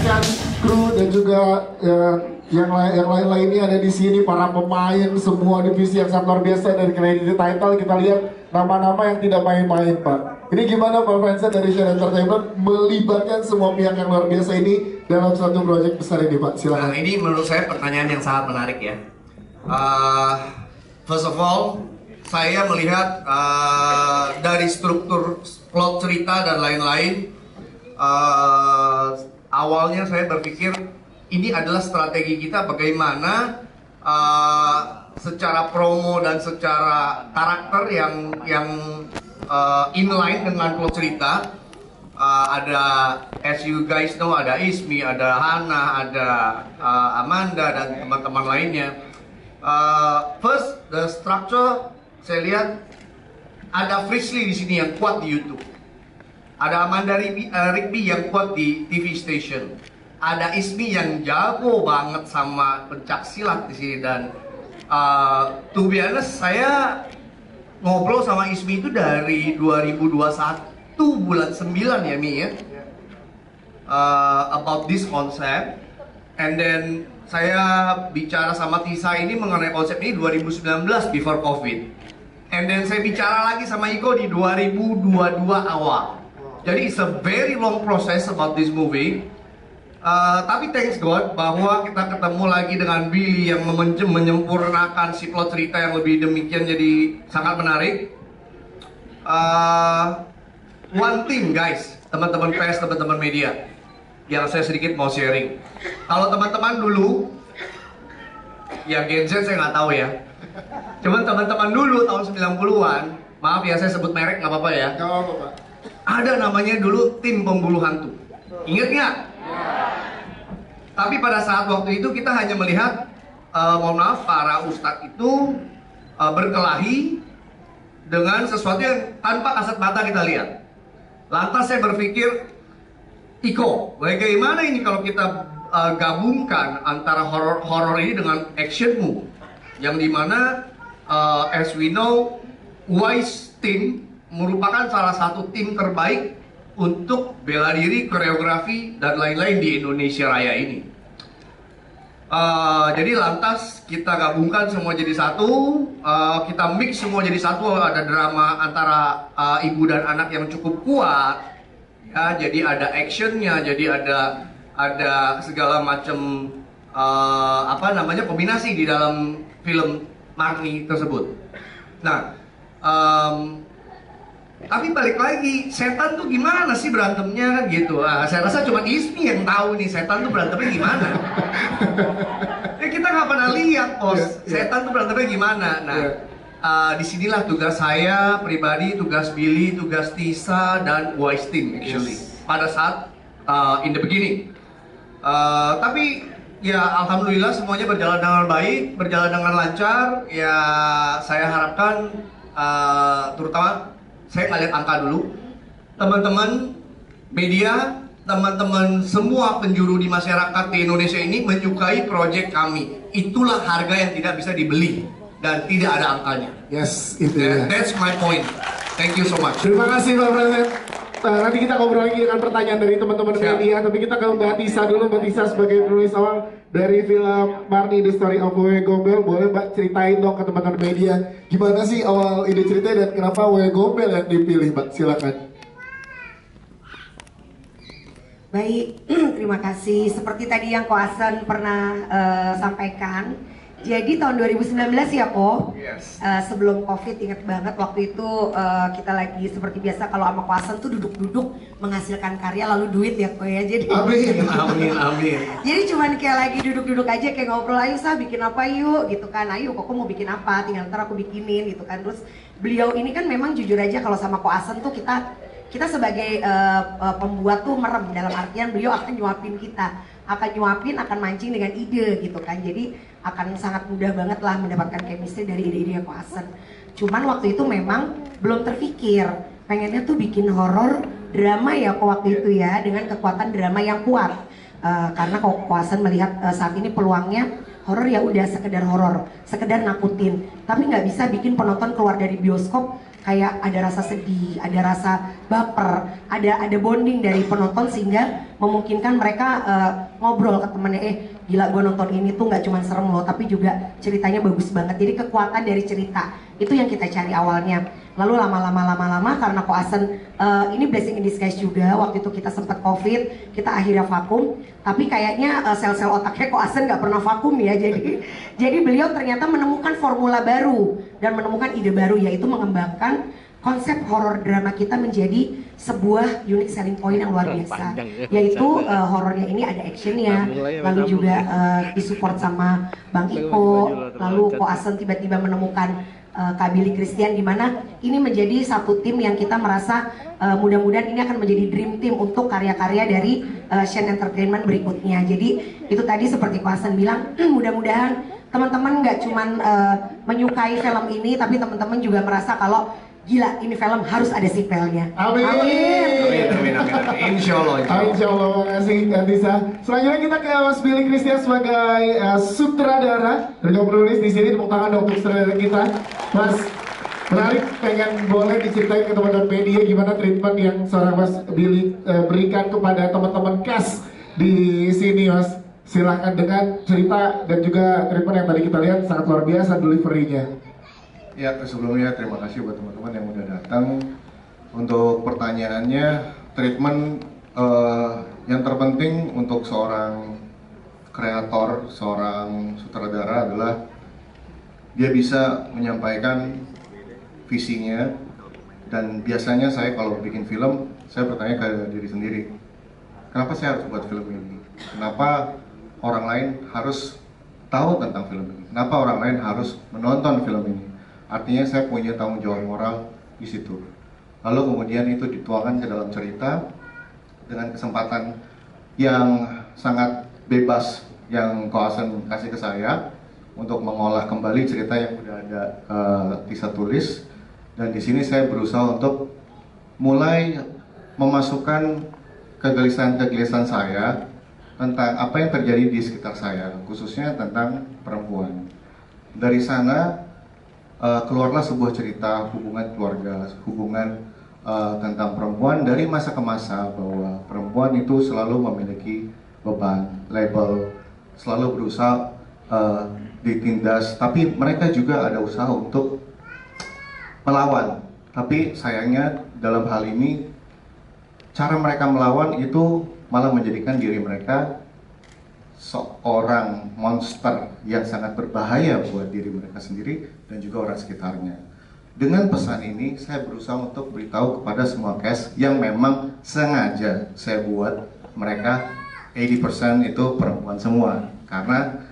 rekan kru dan juga yang lain-lainnya ada di sini, para pemain semua divisi yang sangat luar biasa dari Credit Title. Kita lihat nama-nama yang tidak main-main, Pak. Ini gimana Pak Vincent dari Share Entertainment melibatkan semua pihak yang luar biasa ini dalam satu proyek besar ini, Pak? Silakan. Nah, ini menurut saya pertanyaan yang sangat menarik ya. First of all, saya melihat dari struktur plot cerita dan lain-lain, awalnya saya berpikir ini adalah strategi kita bagaimana secara promo dan secara karakter yang inline dengan plot cerita. Ada, as you guys know, ada Ismi, ada Hana, ada Amanda dan teman-teman lainnya. First, the structure saya lihat ada Frisley di sini yang kuat di YouTube. Ada Amanda Rigby yang kuat di TV station. Ada Ismi yang jago banget sama pencak silat di sini dan to be honest, saya ngobrol sama Ismi itu dari 2021 bulan 9 ya Mi ya, about this concept, and then saya bicara sama Tisa ini mengenai konsep ini 2019 before COVID, and then saya bicara lagi sama Iko di 2022 awal. Jadi it's a very long process about this movie. Tapi thanks God bahwa kita ketemu lagi dengan Billy yang menyempurnakan si plot cerita yang lebih demikian jadi sangat menarik. One thing guys, teman-teman pers, teman-teman media, yang saya sedikit mau sharing. Kalau teman-teman dulu, ya Gen Z saya nggak tahu ya. Cuman teman-teman dulu tahun 90-an, maaf ya saya sebut merek nggak apa-apa ya. Nggak apa-apa, Pak. Ada namanya dulu tim pemburu hantu. Ingat nggak? Tapi pada saat waktu itu kita hanya melihat, mohon maaf, para ustadz itu berkelahi dengan sesuatu yang tanpa kasat mata kita lihat. Lantas saya berpikir, Iko, bagaimana ini kalau kita gabungkan antara horor ini dengan actionmu, yang dimana as we know, Wise Team merupakan salah satu tim terbaik untuk bela diri, koreografi dan lain-lain di Indonesia Raya ini. Jadi lantas kita gabungkan semua jadi satu, kita mix semua jadi satu, ada drama antara ibu dan anak yang cukup kuat, ya. Jadi ada actionnya, jadi ada segala macam kombinasi di dalam film Marni tersebut. Nah, tapi balik lagi, setan tuh gimana sih berantemnya kan gitu. Saya rasa cuma Ismi yang tahu nih setan tuh berantemnya gimana. Kita nggak pernah lihat bos, setan tuh berantemnya gimana. Nah, disinilah tugas saya pribadi, tugas Billy, tugas Tisa dan Wise Team actually. Pada saat in the beginning. Tapi ya alhamdulillah semuanya berjalan dengan baik, berjalan dengan lancar. Ya saya harapkan terutama saya nggak lihat angka dulu, teman-teman media, teman-teman semua penjuru di masyarakat di Indonesia ini menyukai proyek kami. Itulah harga yang tidak bisa dibeli dan tidak ada angkanya. Yes, itu ya. That's my point. Thank you so much. Terima kasih Pak Presiden. Nanti kita ngobrol lagi dengan pertanyaan dari teman-teman media, tapi kita ke Mbak Tisa dulu. Mbak Tisa sebagai penulis awal dari film Marni The Story of Wewe Gombel, boleh Mbak ceritain dong ke teman-teman media gimana sih awal ide cerita dan kenapa Wewe Gombel yang dipilih, Mbak? Silakan. Baik, terima kasih. Seperti tadi yang Ko Hasan pernah sampaikan, jadi tahun 2019 ya Ko, Yes. Sebelum Covid, ingat banget waktu itu kita lagi seperti biasa kalau sama Ko Hasan tuh duduk-duduk menghasilkan karya lalu duit ya Ko ya. Jadi Amin. jadi cuman kayak lagi duduk-duduk aja kayak ngobrol, ayo Sa bikin apa yuk gitu kan. Ayo Koko mau bikin apa, tinggal ntar aku bikinin gitu kan. Terus beliau ini kan memang jujur aja kalau sama Ko Hasan tuh kita sebagai pembuat tuh merem, dalam artian beliau akan nyuapin kita, akan mancing dengan ide gitu kan. Jadi akan sangat mudah banget lah mendapatkan chemistry dari ide-ide Ko Hasan. Cuman waktu itu memang belum terpikir, pengennya tuh bikin horor drama ya Ko waktu itu ya, dengan kekuatan drama yang kuat. Karena Ko Hasan melihat saat ini peluangnya horor ya udah sekedar horor, sekedar nakutin, tapi nggak bisa bikin penonton keluar dari bioskop kayak ada rasa sedih, ada rasa baper, ada bonding dari penonton sehingga memungkinkan mereka ngobrol ke temennya, gila gue nonton ini tuh nggak cuma serem loh, tapi juga ceritanya bagus banget. Jadi kekuatan dari cerita itu yang kita cari awalnya. Lalu lama-lama karena Koasen ini blessing in disguise juga. Waktu itu kita sempat COVID, kita akhirnya vakum. Tapi kayaknya sel-sel otaknya Koasen nggak pernah vakum ya. Jadi beliau ternyata menemukan formula baru dan menemukan ide baru, yaitu mengembangkan konsep horor drama kita menjadi sebuah unique selling point yang luar biasa, yaitu horornya ini ada actionnya, lalu juga disupport sama Bang Iko, lalu Koasen tiba-tiba menemukan Kak Billy Christian, di mana ini menjadi satu tim yang kita merasa mudah-mudahan ini akan menjadi dream team untuk karya-karya dari Shen Entertainment berikutnya. Jadi itu tadi seperti Koasen bilang, mudah-mudahan teman-teman nggak cuman menyukai film ini, tapi teman-teman juga merasa kalau gila, ini film harus ada sequelnya. Amin. Amin. Insya Allah. Insya Allah, makasih Tisa. Selanjutnya kita ke Mas Billy Christian sebagai sutradara dan juga penulis di sini. Tepuk tangan dong untuk sutradara kita, Mas. Menarik, pengen boleh diceritain ke teman-teman media gimana treatment yang seorang Mas Billy berikan kepada teman-teman cast di sini, Mas. Silahkan dengan cerita dan juga treatment yang tadi kita lihat sangat luar biasa delivery-nya. Ya, sebelumnya terima kasih buat teman-teman yang udah datang. Untuk pertanyaannya, treatment yang terpenting untuk seorang kreator, seorang sutradara adalah dia bisa menyampaikan visinya. Dan biasanya saya kalau bikin film, saya bertanya ke diri sendiri, kenapa saya harus buat film ini? Kenapa orang lain harus tahu tentang film ini? Kenapa orang lain harus menonton film ini? Artinya saya punya tanggung jawab moral di situ. Lalu kemudian itu dituangkan ke dalam cerita dengan kesempatan yang sangat bebas yang Koasen kasih ke saya untuk mengolah kembali cerita yang udah ada Tisa tulis. Dan di sini saya berusaha untuk mulai memasukkan kegelisahan-kegelisahan saya tentang apa yang terjadi di sekitar saya, khususnya tentang perempuan. Dari sana keluarlah sebuah cerita hubungan keluarga, hubungan tentang perempuan dari masa ke masa, bahwa perempuan itu selalu memiliki beban, label, selalu berusaha ditindas, tapi mereka juga ada usaha untuk melawan. Tapi sayangnya dalam hal ini cara mereka melawan itu malah menjadikan diri mereka seorang monster yang sangat berbahaya buat diri mereka sendiri dan juga orang sekitarnya. Dengan pesan ini, saya berusaha untuk beritahu kepada semua cast yang memang sengaja saya buat mereka 80% itu perempuan semua. Karena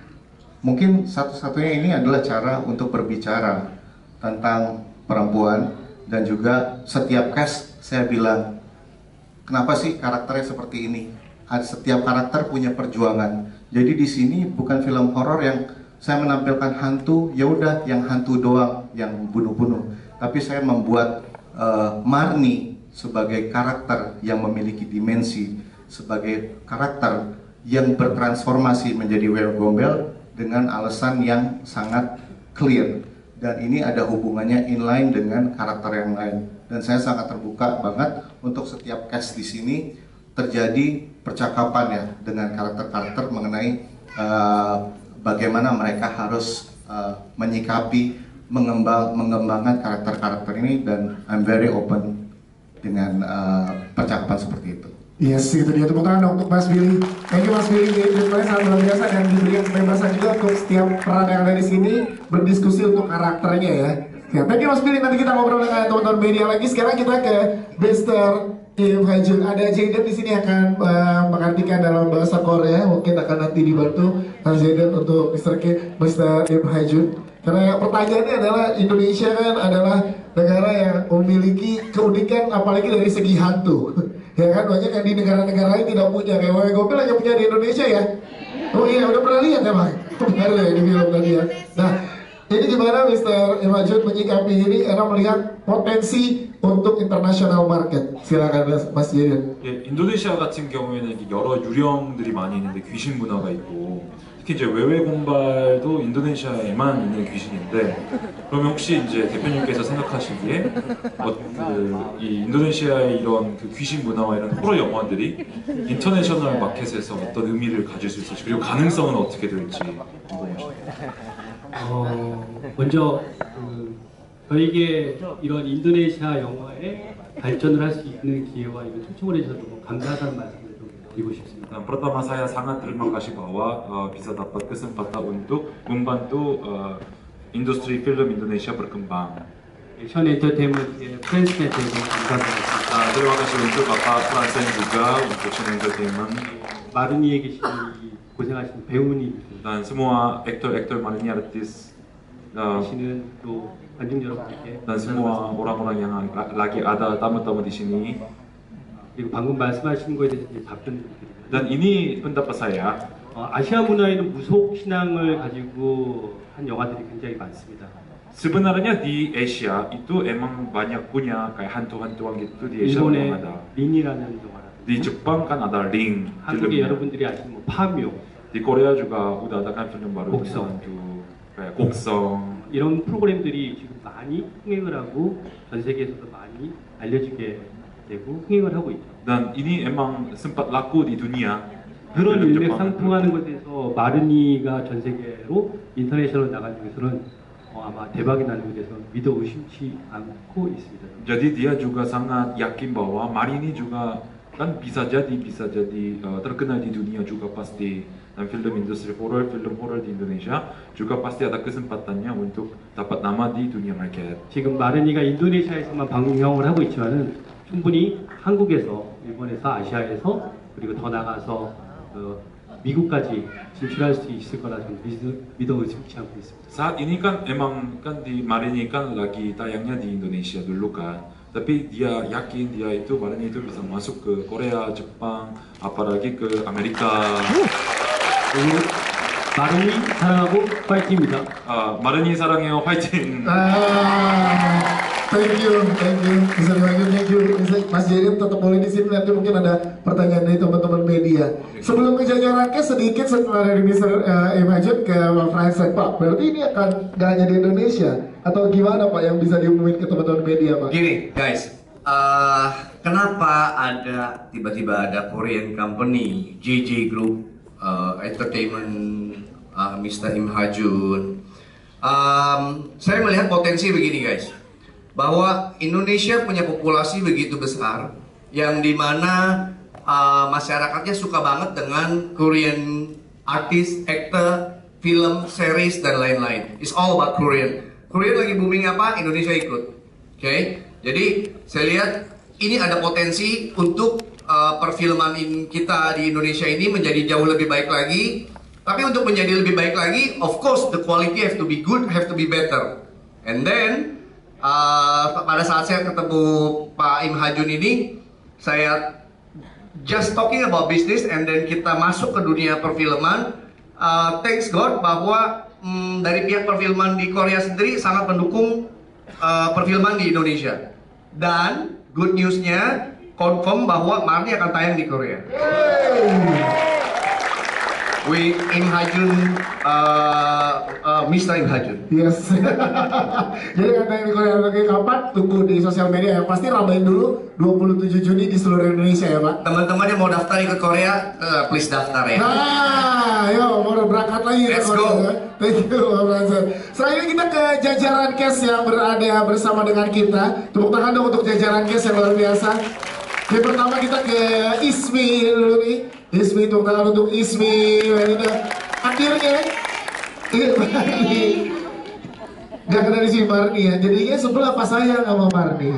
mungkin satu-satunya ini adalah cara untuk berbicara tentang perempuan. Dan juga setiap cast saya bilang, kenapa sih karakternya seperti ini? Setiap karakter punya perjuangan. Jadi di sini bukan film horor yang saya menampilkan hantu, ya udah yang hantu doang yang bunuh-bunuh. Tapi saya membuat Marni sebagai karakter yang memiliki dimensi, sebagai karakter yang bertransformasi menjadi werewolf dengan alasan yang sangat clear. Dan ini ada hubungannya inline dengan karakter yang lain. Dan saya sangat terbuka banget untuk setiap cast di sini terjadi percakapan ya dengan karakter-karakter mengenai bagaimana mereka harus menyikapi, mengembangkan karakter-karakter ini, dan I'm very open dengan percakapan seperti itu. Yes, itu dia, tepuk tangan dong untuk Mas Billy. Thank you Mas Billy, ceritanya sangat luar biasa dan diberikan kebebasan juga untuk setiap peran yang ada di sini berdiskusi untuk karakternya ya. Ya, thank you Mas Billy, nanti kita ngobrol dengan teman-teman media lagi. Sekarang kita ke Mr. Im Haejun. Ada Jaden di sini akan mengartikan dalam bahasa Korea. Mungkin akan nanti dibantu Mas Jaden untuk Mr. Im Haejun. Karena pertanyaannya adalah Indonesia kan adalah negara yang memiliki keunikan apalagi dari segi hantu. Ya kan, banyak yang di negara-negara lain tidak punya. Kayak Wewe Gombel hanya punya di Indonesia ya. Oh iya, udah pernah lihat ya Bang? Baru ya di film tadi ya. Nah, Ini gimana Mr. Imajun menyikapi ini karena melihat potensi untuk international market? Silakan Mas Jedin. 예, 인도네시아 같은 경우에는 이게 여러 유령들이 많이 있는데 귀신 문화가 있고 특히 이제 외외 공발도 인도네시아에만 있는 귀신인데 그러면 혹시 이제 대표님께서 생각하시기에 이 인도네시아의 이런 그 귀신 문화와 이런 호러 영화들이 인터내셔널 마켓에서 어떤 의미를 가질 수 있을지 그리고 가능성은 어떻게 될지 궁금하십니다. 먼저 저에게 이런 인도네시아 영화에 발전을 할 수 있는 기회와 이걸 초청을 해주셔서 너무 감사하다는 말씀을 좀 드리고 싶습니다. Pertama saya sangat terima kasih bahwa bisa dapat kesempatan untuk membantu industri film Indonesia berkembang. 션 엔터테인먼트의 프랜스에 대해서 감사드립니다. Terima kasih untuk Bapak Fransen juga untuk Shin Entertainment 마르니에 계신 이 고생하시는 배우님 dan semua aktor-aktor 마르니 artis 계시는 또 관중 여러분께 dan semua orang-orang yang lagi ada tamu-tamu di sini. 그리고 방금 말씀하신 거에 대해서 이제 답변을 드립니다. Dan ini pendapat saya. 아시아 문화에는 무속 신앙을 가지고 한 영화들이 굉장히 많습니다. Sebenarnya di Asia itu emang banyak punya kayak hantu-hantuan gitu di Asia 일본의 memang ada. 링이라는 영화라든지 Di Jepang kan ada Ring 한국의 filmnya. 여러분들이 아시는 뭐 파묘 Di Korea juga udah ada kan film baru 곡성. hantu kayak Goksong. 이런 프로그램들이 지금 많이 흥행을 하고 전 세계에서도 많이 알려지게 되고 흥행을 하고 있죠. Dan ini emang sempat laku di dunia. 그런 film Jepang. 일맥상통하는 것에서 마르니가 전 세계로 인터내셔널 나가는 것은 아마 대박이 나는 것에서 믿어 의심치 않고 있습니다. Jadi dia juga sangat yakin bahwa Marini juga kan bisa jadi terkenal di dunia juga pasti. Dan film industri horror, film horror di Indonesia juga pasti ada kesempatannya untuk dapat nama di dunia market. 지금 마르니가 인도네시아에서만 방영을 하고 있지만은 충분히 한국에서, 일본에서, 아시아에서 그리고 더 나가서 미국까지 진출할 수 있을 거라 저는 믿어 의심치 않고 있습니다. Saat ini kan emang kan di Marini kan lagi tayangnya di Indonesia dulu kan. Tapi dia yakin dia itu Marini itu bisa masuk ke Korea, Jepang, apalagi ke Amerika. 마르니 사랑하고 파이팅입니다. Marini sarangnya fighting. Thank you, Mr. Imajun, thank you. Mas Jedin tetap boleh di sini, nanti mungkin ada pertanyaan dari teman-teman media. Sebelum ke jajaran kes sedikit setelah dari Mr. Imajun ke Bang Fransen, Pak. Berarti ini akan nggak hanya di Indonesia atau gimana Pak yang bisa diumumin ke teman-teman media Pak? Gini guys, kenapa ada tiba-tiba ada Korean company JJ Group Entertainment, Mr. Im Hajun. Saya melihat potensi begini guys, bahwa Indonesia punya populasi begitu besar yang dimana masyarakatnya suka banget dengan Korean artis, actor, film, series dan lain-lain. It's all about Korean. Korean lagi booming apa? Indonesia ikut. Oke, jadi saya lihat ini ada potensi untuk perfilman kita di Indonesia ini menjadi jauh lebih baik lagi. Tapi untuk menjadi lebih baik lagi, of course the quality have to be good, have to be better. And then pada saat saya ketemu Pak Im Hajun ini, saya just talking about business and then kita masuk ke dunia perfilman. Thanks God bahwa dari pihak perfilman di Korea sendiri sangat mendukung perfilman di Indonesia. Dan good newsnya confirm bahwa Marni akan tayang di Korea. With Im Hajun, Mr. Im Hajun. Yes. Jadi katanya di Korea lagi kapan? Tunggu di sosial media ya. Pasti ramein dulu 27 Juni di seluruh Indonesia ya Pak. Teman-teman yang mau daftar ikut Korea, please daftar ya. Nah, yo mau berangkat lagi. Let's go. Thank you, Bang Fransen. Selanjutnya kita ke jajaran cast yang berada bersama dengan kita. Tepuk tangan dong untuk jajaran cast yang luar biasa. Yang pertama kita ke Ismi dulu nih. Ismi, tepuk tangan untuk Ismi. Akhirnya, Marni. Gak kena di sini Marni ya. Jadinya sebelah apa sayang sama Marni.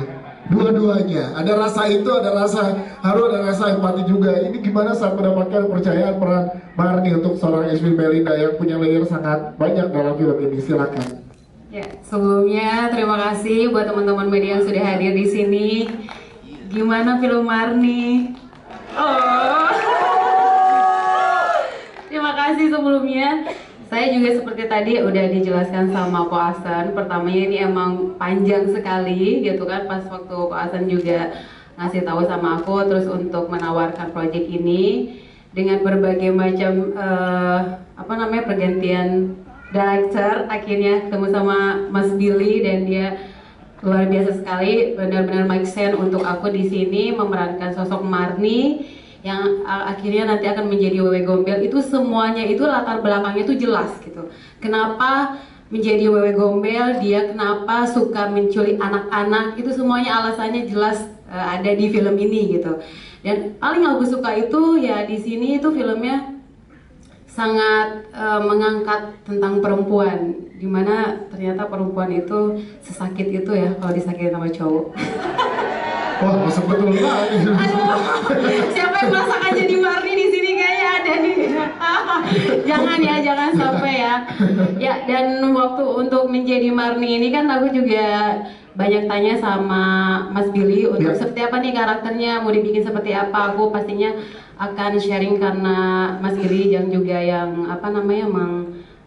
Dua-duanya. Ada rasa itu, ada rasa haru, ada rasa empati juga. Ini gimana saat mendapatkan kepercayaan peran Marni untuk seorang Ismi Melinda yang punya layer sangat banyak dalam film ini. Silakan. Ya, sebelumnya terima kasih buat teman-teman media yang sudah hadir di sini. Gimana film Marni? Oh. Terima kasih sebelumnya. Saya juga seperti tadi udah dijelaskan sama Ko Asen. Pertamanya ini emang panjang sekali gitu kan. Pas waktu Ko Asen juga ngasih tahu sama aku, terus untuk menawarkan proyek ini dengan berbagai macam pergantian director, akhirnya ketemu sama Mas Billy dan dia luar biasa sekali, benar-benar make sense untuk aku di sini memerankan sosok Marni yang akhirnya nanti akan menjadi Wewe Gombel. Itu semuanya itu latar belakangnya itu jelas gitu. Kenapa menjadi Wewe Gombel, dia kenapa suka menculik anak-anak, itu semuanya alasannya jelas ada di film ini gitu. Dan paling aku suka itu ya di sini itu filmnya sangat mengangkat tentang perempuan, dimana ternyata perempuan itu sesakit itu ya kalau disakitin sama cowok. Wah, masuk betul banget. Aduh, siapa yang merasakan jadi Marni di sini kayaknya ada nih. Jangan ya, jangan sampai ya. Ya, dan waktu untuk menjadi Marni ini kan aku juga banyak tanya sama Mas Billy untuk seperti apa nih karakternya, mau dibikin seperti apa. Aku pastinya akan sharing karena Mas Billy yang juga yang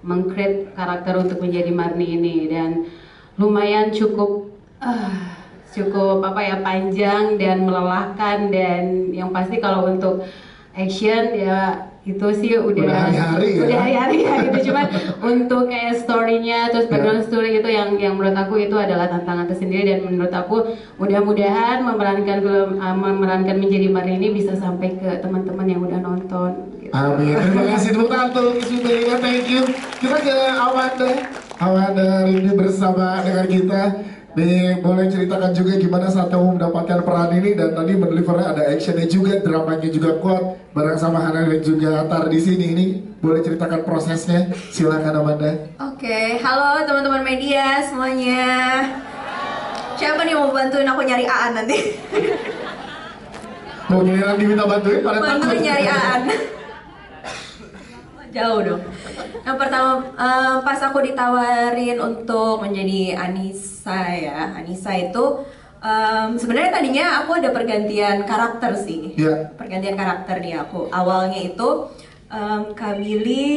meng-create karakter untuk menjadi Marni ini, dan lumayan cukup panjang dan melelahkan, dan yang pasti kalau untuk action ya itu sih udah hari-hari ya gitu. Cuman untuk kayak story-nya terus background story itu yang menurut aku itu adalah tantangan tersendiri, dan menurut aku mudah-mudahan memerankan menjadi Marni ini bisa sampai ke teman-teman yang udah nonton gitu. Amin. Terima kasih tepuk tangan untuk Ismina, thank you. Kita ke Amanda Rindy bersama dengan kita. Nih, boleh ceritakan juga gimana saat kamu mendapatkan peran ini, dan tadi mendelivernya ada actionnya juga, dramanya juga kuat bareng sama Hana dan juga Atar di sini. Ini boleh ceritakan prosesnya, silakan Amanda. Oke, halo teman-teman media semuanya. Siapa nih mau bantuin aku nyari Aan nanti? Mau giliran diminta bantuin pada takut. Bantuin nyari Aan. Jauh dong. Yang pertama pas aku ditawarin untuk menjadi Anissa ya, Anissa itu sebenarnya tadinya aku ada pergantian karakter sih. Pergantian karakter nih aku. Awalnya itu Kak Billy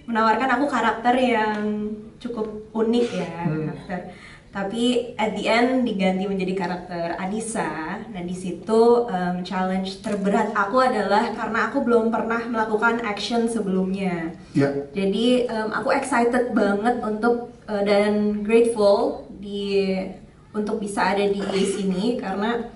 menawarkan aku karakter yang cukup unik ya, karakter. Tapi at the end diganti menjadi karakter Anissa. Dan di situ challenge terberat aku adalah karena aku belum pernah melakukan action sebelumnya. Jadi aku excited banget untuk dan grateful untuk bisa ada di sini, karena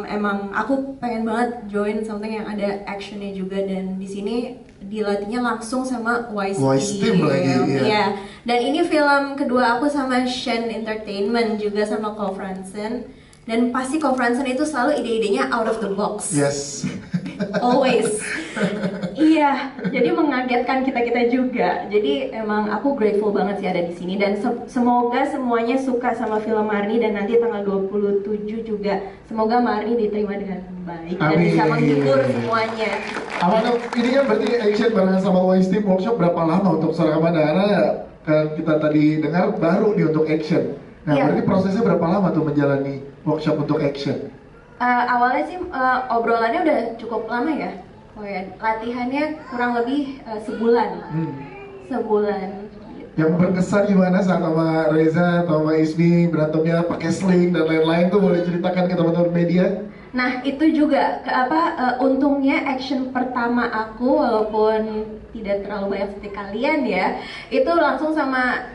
emang aku pengen banget join something yang ada actionnya juga, dan di sini dilatihnya langsung sama Wise Team lagi. Ya. Dan ini film kedua aku sama Shen Entertainment, juga sama Cole Franson. Dan pasti Cole Franson itu selalu ide-idenya out of the box. Yes. Always. Iya, jadi mengagetkan kita juga. Jadi emang aku grateful banget sih ada di sini, dan semoga semuanya suka sama film Marni, dan nanti tanggal 27 juga semoga Marni diterima dengan baik. Amin. Dan bisa menghibur semuanya. Amanda, ini kan berarti action bareng sama Wise Team workshop berapa lama untuk seorang Amanda? Karena kan kita tadi dengar baru nih untuk action. Nah, berarti prosesnya berapa lama tuh menjalani workshop untuk action? Awalnya sih obrolannya udah cukup lama ya. Latihannya kurang lebih sebulan. Sebulan. Yang berkesan gimana saat sama Reza atau sama Ismi berantemnya pakai sling dan lain-lain tuh, boleh ceritakan ke teman-teman media? Nah itu juga untungnya action pertama aku, walaupun tidak terlalu banyak seperti kalian ya, itu langsung sama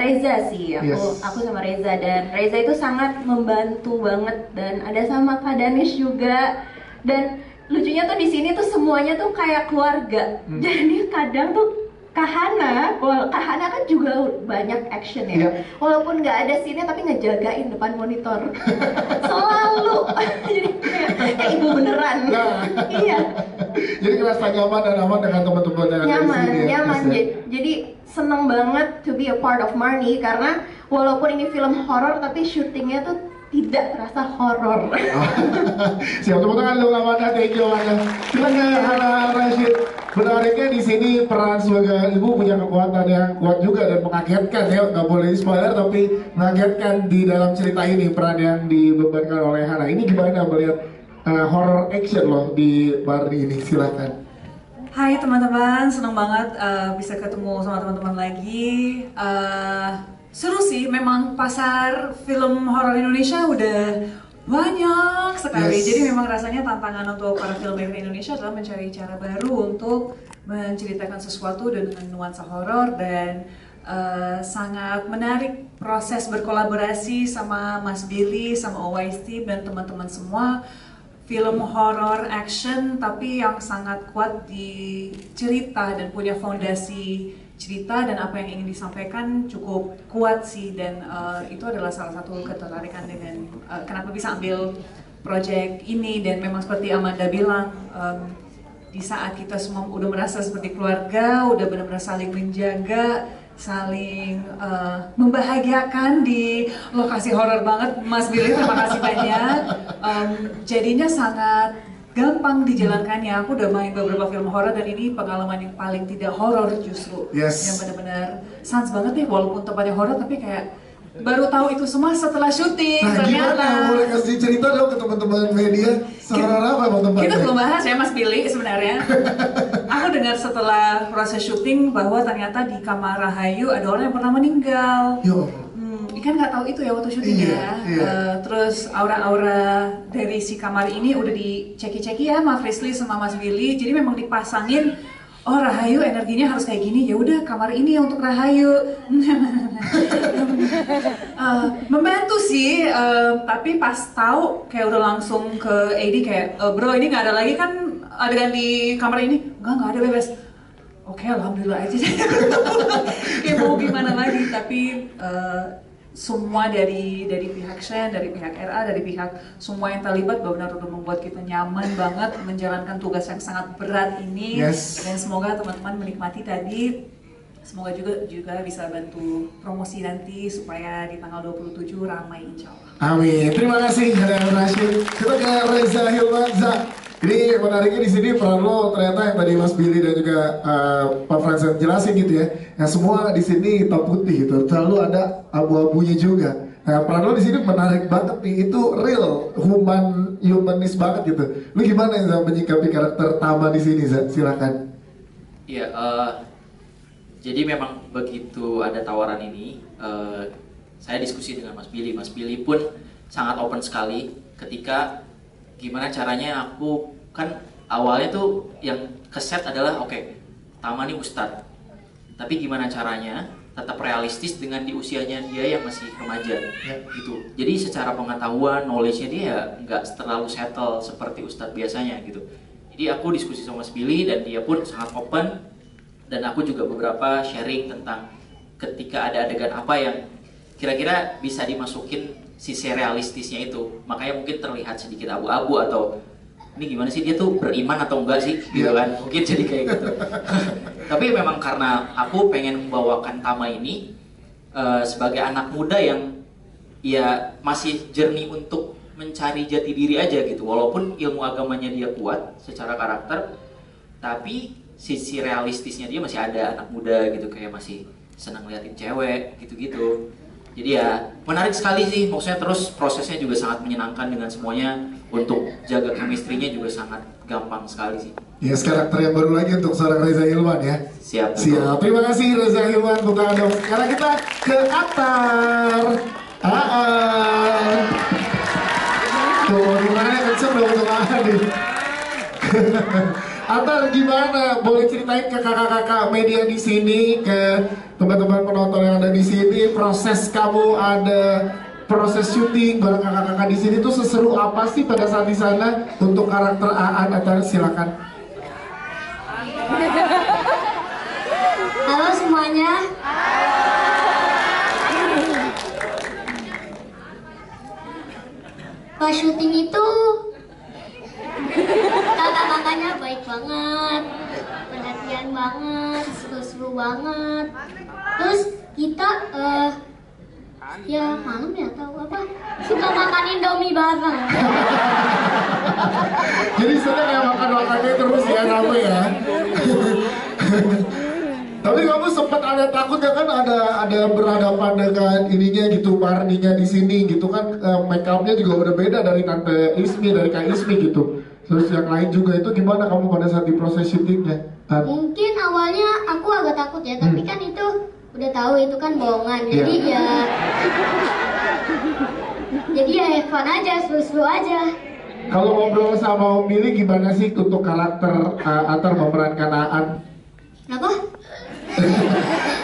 Reza sih. Aku sama Reza, dan Reza itu sangat membantu banget, dan ada sama Kak Danish juga. Dan lucunya tuh di sini tuh semuanya tuh kayak keluarga. Jadi kadang tuh Kak Hana kan juga banyak action ya. Walaupun nggak ada scene-nya tapi ngejagain depan monitor. Selalu. Jadi kayak ibu beneran. Iya. Jadi ngerasa nyaman dan aman dengan teman-teman yang ada di sini. Nyaman. Jadi seneng banget to be a part of Marni, karena walaupun ini film horor tapi syutingnya tuh tidak terasa horor. Siap, tepuk tangan dulu Amanda, thank you Amanda. Silakan Hana Rashid. Menariknya di sini peran sebagai ibu punya kekuatan yang kuat juga dan mengagetkan ya, nggak boleh spoiler tapi mengagetkan di dalam cerita ini, peran yang dibebankan oleh Hana. Ini gimana melihat horror action loh di Marni ini, silakan. Hai teman-teman, senang banget bisa ketemu sama teman-teman lagi. Seru sih, memang pasar film horor Indonesia udah banyak sekali. Yes. Jadi memang rasanya tantangan untuk para filmmaker Indonesia adalah mencari cara baru untuk menceritakan sesuatu dengan nuansa horor dan sangat menarik proses berkolaborasi sama Mas Billy, sama OYS Team dan teman-teman semua. Film horor action tapi yang sangat kuat di cerita dan punya fondasi cerita dan apa yang ingin disampaikan cukup kuat sih dan itu adalah salah satu ketertarikan dengan kenapa bisa ambil project ini dan memang seperti Amanda bilang di saat kita semua udah merasa seperti keluarga, udah benar-benar saling menjaga, saling membahagiakan di lokasi horor banget. Mas Billy, terima kasih banyak. Jadinya sangat gampang dijalankannya. Aku udah main beberapa film horor dan ini pengalaman yang paling tidak horor justru. Yes. Yang benar-benar sans banget nih walaupun tempatnya horor tapi kayak baru tahu itu semua setelah syuting. Nah, ternyata. gimana? Boleh kasih cerita dong ke teman-teman media. Horor apa teman-teman? Kita belum bahas ya Mas Billy sebenarnya. Aku dengar setelah proses syuting bahwa ternyata di kamar Rahayu ada orang yang pernah meninggal. Yo. Ikan nggak tahu itu ya waktu syuting ya. Terus aura-aura dari si kamar ini udah diceki-ceki ya Mas Frisly sama Mas Billy. Jadi memang dipasangin. Oh Rahayu energinya harus kayak gini, ya udah kamar ini untuk Rahayu. Membantu sih, tapi pas tahu kayak udah langsung ke AD kayak, bro ini nggak ada lagi kan adegan di kamar ini? Nggak ada bebas. Oke, alhamdulillah aja. Kayak mau gimana lagi, tapi semua dari pihak Shen, dari pihak RA, dari pihak semua yang terlibat benar-benar udah membuat kita nyaman banget menjalankan tugas yang sangat berat ini. Yes. Dan semoga teman-teman menikmati tadi. Semoga juga bisa bantu promosi nanti supaya di tanggal 27 ramai insya Allah. Amin. Terima kasih Hadar Rashid. Kita ke Reza Hilmanza. Ini menariknya di sini peran lo ternyata yang tadi Mas Billy dan juga Pak Fransen jelasin gitu ya. Yang semua di sini hitam putih gitu. Selalu ada abu-abunya juga. Nah, peran lo di sini menarik banget nih. Itu real, humanis banget gitu. Lu gimana ya menyikapi karakter Tama di sini, Zah? Silakan. Iya, jadi memang begitu ada tawaran ini, saya diskusi dengan Mas Billy. Mas Billy pun sangat open sekali ketika gimana caranya aku kan awalnya tuh yang keset adalah oke, Tama nih Ustadz, tapi gimana caranya tetap realistis dengan di usianya dia yang masih remaja gitu. Jadi secara pengetahuan, knowledge-nya dia nggak terlalu settle seperti Ustadz biasanya gitu. Jadi aku diskusi sama Mas Billy dan dia pun sangat open dan aku juga beberapa sharing tentang ketika ada adegan apa yang kira-kira bisa dimasukin sisi realistisnya itu, makanya mungkin terlihat sedikit abu-abu atau ini gimana sih dia tuh beriman atau enggak sih gitu kan, mungkin jadi kayak gitu. Tapi memang karena aku pengen membawakan Tama ini sebagai anak muda yang ya masih jernih untuk mencari jati diri aja gitu, walaupun ilmu agamanya dia kuat secara karakter, tapi sisi realistisnya dia masih ada, anak muda gitu, kayak masih senang liatin cewek gitu-gitu. Jadi ya menarik sekali sih, maksudnya terus prosesnya juga sangat menyenangkan dengan semuanya, untuk jaga chemistry-nya juga sangat gampang sekali sih. Ya, karakter yang baru lagi untuk seorang Reza Hilman ya. Siap. Siap. Terima kasih Reza Hilman, bukan dong. Sekarang kita ke Atar. Tuh, gimana kenceng dong untuk nih. Atar gimana? Boleh ceritain ke kakak-kakak media di sini, ke teman-teman penonton yang ada di sini, proses kamu ada proses syuting bareng kakak-kakak di sini tuh seseru apa sih pada saat di sana untuk karakter Aan? Atar silakan. Halo semuanya. Pas syuting itu kakak-kakaknya baik banget, perhatian banget, seru-seru banget. Terus kita ya malam ya tahu apa suka makan Indomie bareng. Jadi senang ya makan-makannya terus ya kamu ya. Tapi kamu sempat ada takutnya kan, ada berhadapan dengan ininya gitu, Marninya di sini gitu kan, make upnya juga udah beda dari Tante Ismi, dari Kak Ismi gitu. Terus yang lain juga itu gimana kamu pada saat di proses syutingnya? Mungkin awalnya aku agak takut ya, tapi kan itu udah tahu itu kan bohongan. Jadi ya have fun aja, seru-seru aja. Kalau ngobrol sama Om Billy gimana sih untuk karakter Atar memerankan Aan? Apa?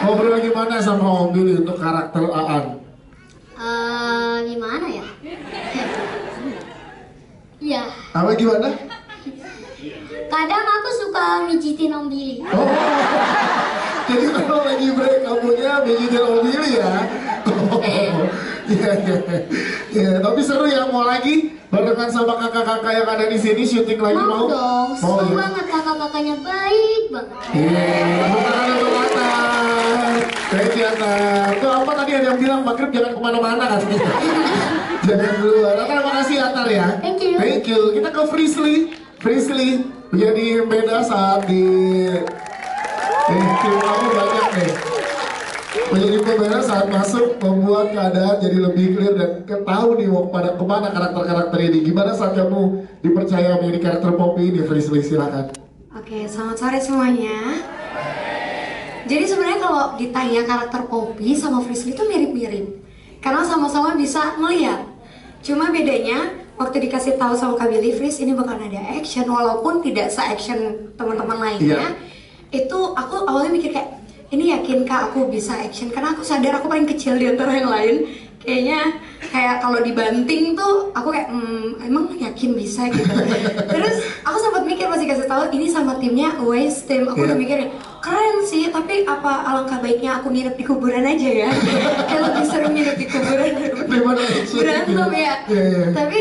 Ngobrol gimana sama Om Billy untuk karakter Aan? Gimana ya? Iya. Apa gimana? Kadang aku suka mijitin Om Billy. Oh, jadi kalau lagi break kamunya mijitin Om Billy ya? Iya, tapi seru ya, mau lagi barengan sama kakak-kakak yang ada di sini syuting lagi mau? Dong, mau seru ya? banget, kakak-kakaknya baik banget. Baik ya, tuh apa tadi ada yang bilang Magrib jangan kemana-mana katanya. Jangan keluar. Terima kasih Atar ya. Thank you. Thank you. Kita ke Frisley menjadi beda saat di film kamu banyak nih. Menjadi pembeda saat masuk membuat keadaan jadi lebih clear dan tahu nih mau pada kemana karakter-karakter ini. Gimana saat kamu dipercaya menjadi karakter Poppy ini, Frisley, silakan. Oke, selamat sore semuanya. Jadi sebenarnya kalau ditanya karakter Poppy sama Frisley itu mirip-mirip, karena sama-sama bisa melihat. Cuma bedanya waktu dikasih tahu sama Kak Billy, Fris ini bakal ada action, walaupun tidak se-action teman-teman lainnya. Itu aku awalnya mikir kayak, ini yakin Kak aku bisa action, karena aku sadar aku paling kecil di antara yang lain. Kayaknya kayak kalau dibanting tuh aku kayak emang yakin bisa gitu. Terus aku sempat mikir pas dikasih tahu ini sama timnya Waze Team, aku udah mikir keren sih, tapi apa alangkah baiknya aku nginep di kuburan aja ya. Kayak lebih seru nginep di kuburan berantem ya. Tapi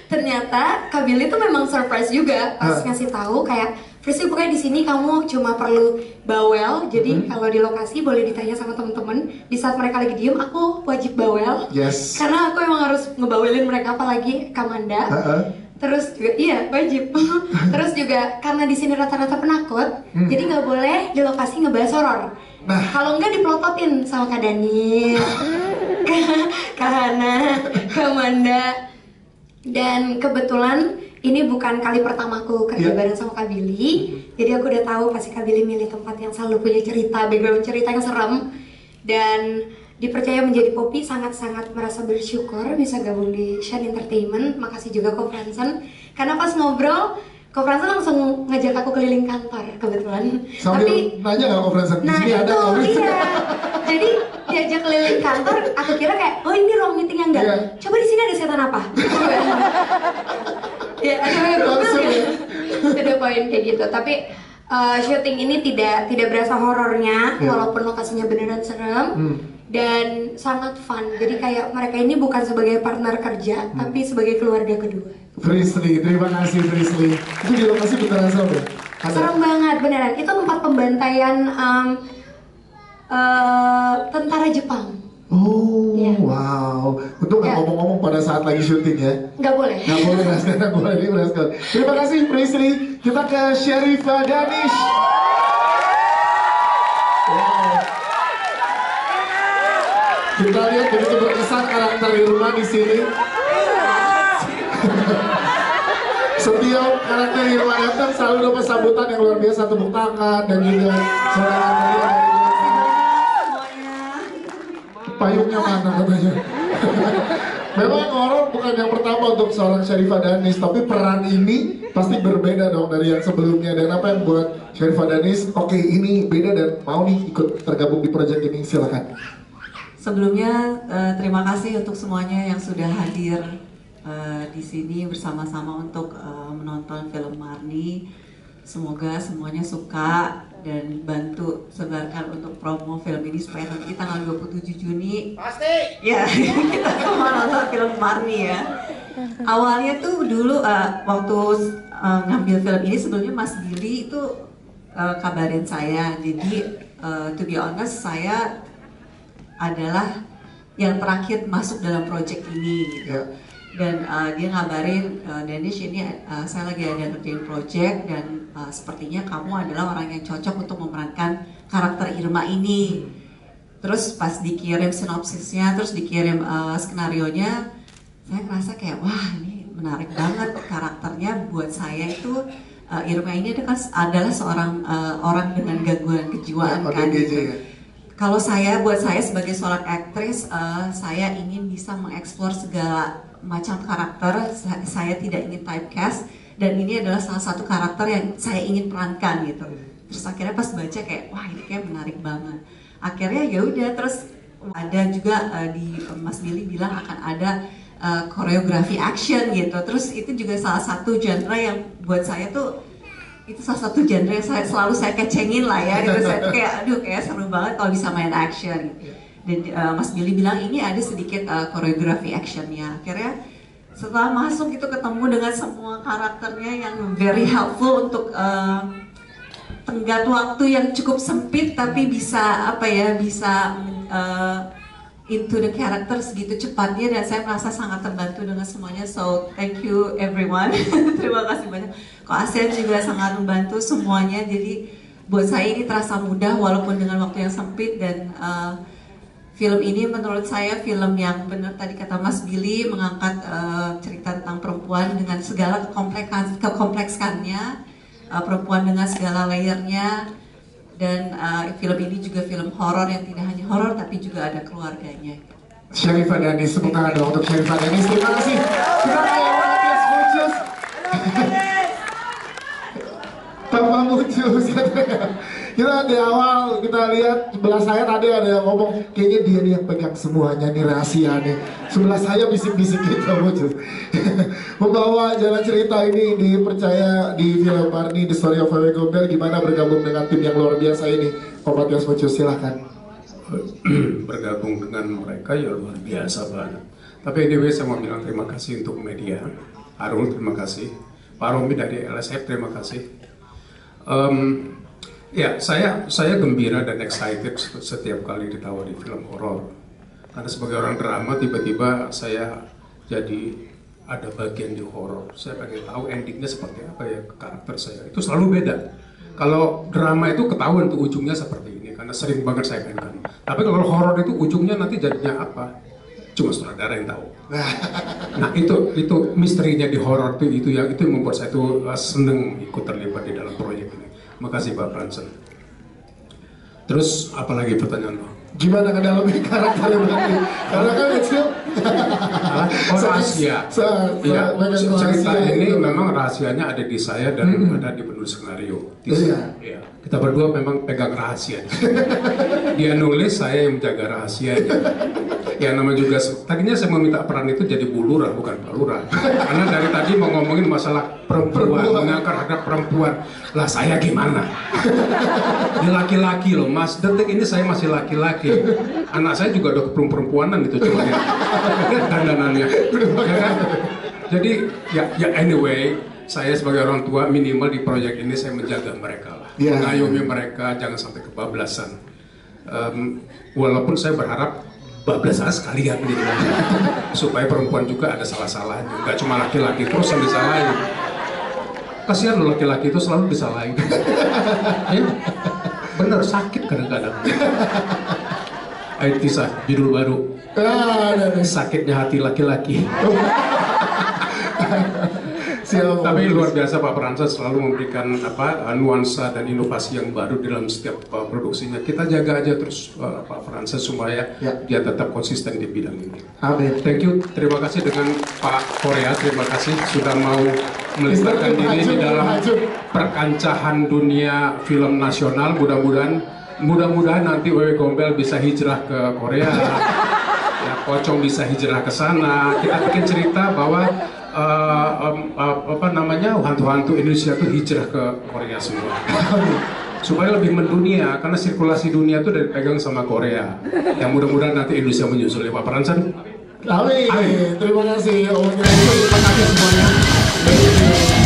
ternyata Kak Billy tuh memang surprise juga pas ngasih tahu kayak Frisley pokoknya di sini kamu cuma perlu bawel, jadi kalau di lokasi boleh ditanya sama temen-temen. Di saat mereka lagi diem, aku wajib bawel. Yes. Karena aku emang harus ngebawelin mereka, apalagi Kamanda. Terus juga iya wajib. Terus juga karena di sini rata-rata penakut, jadi nggak boleh di lokasi ngebahas horor. Nah, kalau nggak dipelototin sama Kak Daniel, Kak Hana, Kamanda. Dan kebetulan ini bukan kali pertamaku kerja bareng sama Kak Billy. Jadi aku udah tahu pasti Kak Billy milih tempat yang selalu punya cerita, background cerita yang serem. Dan dipercaya menjadi Poppy, sangat-sangat merasa bersyukur bisa gabung di Shine Entertainment. Makasih juga Ko Fransen, karena pas ngobrol Ko Fransen langsung ngajak aku keliling kantor kebetulan. Sambil nanya nggak Ko Fransen? Nah ada itu iya. Jadi diajak keliling kantor, aku kira kayak, oh ini ruang meeting yang enggak. Coba di sini ada setan apa? Ya ada poin kayak gitu. Tapi syuting ini tidak berasa horornya, walaupun lokasinya beneran serem. Dan sangat fun, jadi kayak mereka ini bukan sebagai partner kerja, tapi sebagai keluarga kedua. Frisley, terima kasih Frisley. Itu di lokasi beneran serem ya? Serem banget, beneran. Itu tempat pembantaian tentara Jepang. Oh, wow. Untuk nggak ngomong-ngomong pada saat lagi syuting ya? Nggak boleh. Nggak boleh, sekarang boleh diberaskan. Terima kasih Frisley. Kita ke Sherifah Danish. Wow. Kita lihat begitu berkesan karakter Irma di sini. Setiap karakter Irma datang selalu dapat sambutan yang luar biasa, tepuk tangan dan juga sorangan meriah. Payungnya mana katanya. Memang horor bukan yang pertama untuk seorang Sherifah Danish, tapi peran ini pasti berbeda dong dari yang sebelumnya. Dan apa yang buat Sherifah Danish, oke, ini beda dan mau nih ikut tergabung di proyek ini, silakan. Sebelumnya terima kasih untuk semuanya yang sudah hadir di sini bersama-sama untuk menonton film Marni. Semoga semuanya suka dan bantu sebarkan untuk promo film ini supaya nanti tanggal 27 Juni pasti ya kita semua nonton film Marni ya. Awalnya tuh dulu waktu ngambil film ini sebelumnya Mas Billy itu kabarin saya. Jadi to be honest saya adalah yang terakhir masuk dalam project ini gitu. Dan dia ngabarin, Danish ini saya lagi ada ngerjain project dan sepertinya kamu adalah orang yang cocok untuk memerankan karakter Irma ini. Terus pas dikirim sinopsisnya, terus dikirim skenarionya, saya ngerasa kayak wah ini menarik banget karakternya. Buat saya itu Irma ini adalah seorang orang dengan gangguan kejiwaan kan. Kalau buat saya sebagai seorang aktris, saya ingin bisa mengeksplor segala macam karakter. Saya tidak ingin typecast, dan ini adalah salah satu karakter yang saya ingin perankan gitu. Terus akhirnya pas baca kayak, wah ini kayak menarik banget. Akhirnya ya udah, terus ada juga di Mas Billy bilang akan ada koreografi action gitu. Terus itu juga salah satu genre yang buat saya tuh, itu salah satu genre yang selalu saya kecengin lah ya gitu. Saya tuh kayak aduh kayak seru banget kalau bisa main action gitu. Dan Mas Billy bilang ini ada sedikit koreografi actionnya. Akhirnya setelah masuk itu ketemu dengan semua karakternya yang very helpful untuk tenggat waktu yang cukup sempit tapi bisa bisa into the character segitu cepatnya, dan saya merasa sangat terbantu dengan semuanya. So thank you everyone. Terima kasih banyak. Ko ASEAN juga sangat membantu semuanya, jadi buat saya ini terasa mudah walaupun dengan waktu yang sempit. Dan film ini menurut saya film yang benar tadi kata Mas Billy, mengangkat cerita tentang perempuan dengan segala kekompleksannya, perempuan dengan segala layernya. Dan film ini juga film horor yang tidak hanya horor tapi juga ada keluarganya. Sherifah Danis, tepuk tangan dong untuk Sherifah Danis. Terima kasih. Kita Matias Mucus. Papa Mucus. Kita di awal kita lihat sebelah saya tadi ada yang ngomong kayaknya dia nih yang pegang semuanya nih, rahasia nih. Sebelah saya bisik-bisik gitu Mucus. Membawa jalan cerita ini dipercaya di film Marni The Story of WW Gombel. Gimana bergabung dengan tim yang luar biasa ini? Pak Matias Mucus, silahkan. Bergabung dengan mereka ya luar biasa banget. Tapi anyway saya mau bilang terima kasih untuk media. Arul terima kasih. Pak Romi dari LSF terima kasih. Ya, saya gembira dan excited setiap kali ditawari film horor. Karena sebagai orang drama, tiba-tiba saya jadi ada bagian di horor. Saya pengen tahu endingnya seperti apa ya karakter saya. Itu selalu beda. Kalau drama itu ketahuan tuh ujungnya seperti ini, karena sering banget saya mainkan. Tapi kalau horor itu ujungnya nanti jadinya apa? Cuma sutradara yang tahu. Nah itu misterinya di horor itu yang membuat saya tuh seneng ikut terlibat di dalam proyek ini. Makasih Pak Branson. Terus apalagi pertanyaan lo? Gimana ngedalamin karakternya berarti? Karena kan kecil. Rahasia. Iya, cerita ini memang rahasianya ada di saya dan ada di penulis skenario. Iya. Kita berdua memang pegang rahasia. Dia nulis, saya yang menjaga rahasianya. Ya namanya juga, tadinya saya meminta peran itu jadi Bu Lurah, bukan Pak Lurah. Karena dari tadi mau ngomongin masalah perempuan, mengangkat harga perempuan. Lah saya gimana? Dia laki-laki loh Mas, detik ini saya masih laki-laki. Anak saya juga udah perempuanan gitu, cuma lihat dandanannya. Ya kan? Jadi ya anyway, saya sebagai orang tua minimal di proyek ini saya menjaga mereka lah. Mengayomi mereka, jangan sampai kebablasan. Walaupun saya berharap bablasan sekalian gitu, supaya perempuan juga ada salah-salahnya, nggak cuma laki-laki terus yang disalahin. Kasihan loh laki-laki itu selalu disalahin. Ya, bener sakit kadang-kadang. Ayo Tisa, judul baru. Sakitnya hati laki-laki. Tapi luar biasa Pak Fransa selalu memberikan nuansa dan inovasi yang baru dalam setiap produksinya. Kita jaga aja terus Pak Fransa supaya dia tetap konsisten di bidang ini. Amin. Thank you. Terima kasih dengan Pak Korea. Terima kasih sudah mau melibatkan diri di dalam perkancahan dunia film nasional. Mudah-mudahan nanti WW Gombel bisa hijrah ke Korea. Ya, Pocong bisa hijrah ke sana. Kita bikin cerita bahwa hantu-hantu Indonesia itu hijrah ke Korea semua supaya lebih mendunia, karena sirkulasi dunia itu dipegang sama Korea. Yang mudah-mudahan nanti Indonesia menyusul ya Pak Pransen. Amin. Terima kasih. Terima kasih semuanya.